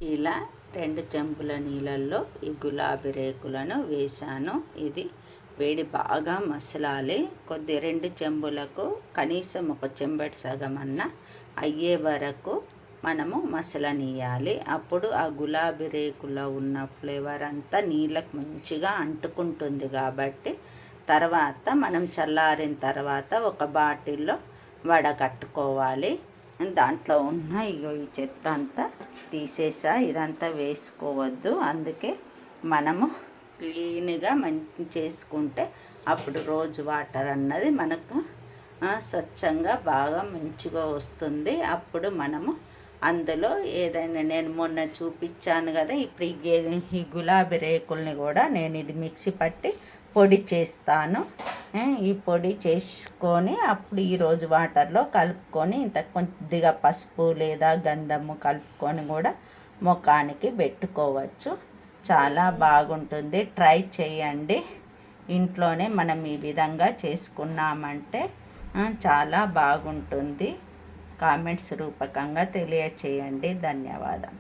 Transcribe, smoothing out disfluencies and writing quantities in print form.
ఇలా 2 చెంబుల నీళ్ళల్లో ఈ గులాబీ రేకులను వేశాను. ఇది వేడి బాగా మసలాలి. 2 చెంబులకు కనీసం 1 చెంబెడు సగం అన్న అయ్యే వరకు మనము మసలనియాలి. అప్పుడు ఆ గులాబీ రేకులో ఉన్న ఫ్లేవర్ అంతా నీళ్ళకు మంచిగా అంటుకుంటుంది. కాబట్టి తర్వాత మనం చల్లారిన తర్వాత ఒక బాటిల్లో వడకట్టుకోవాలి. దాంట్లో ఉన్న ఈ చెత్త అంతా తీసేసా. ఇదంతా వేసుకోవద్దు. అందుకే మనము క్లీన్గా చేసుకుంటే అప్పుడు రోజు వాటర్ అన్నది మనకు స్వచ్ఛంగా బాగా మంచిగా వస్తుంది. అప్పుడు మనము అందులో ఏదైనా నేను మొన్న చూపించాను కదా, ఇప్పుడు ఈ గులాబీ రేకుల్ని కూడా నేను ఇది మిక్సీ పట్టి పొడి చేస్తాను. ఈ పొడి చేసుకొని అప్పుడు ఈరోజు వాటర్లో కలుపుకొని ఇంత కొద్దిగా పసుపు లేదా గంధము కలుపుకొని కూడా ముఖానికి పెట్టుకోవచ్చు. చాలా బాగుంటుంది. ట్రై చేయండి. ఇంట్లోనే మనం ఈ విధంగా చేసుకున్నామంటే చాలా బాగుంటుంది. కామెంట్స్ రూపకంగా తెలియచేయండి. ధన్యవాదం.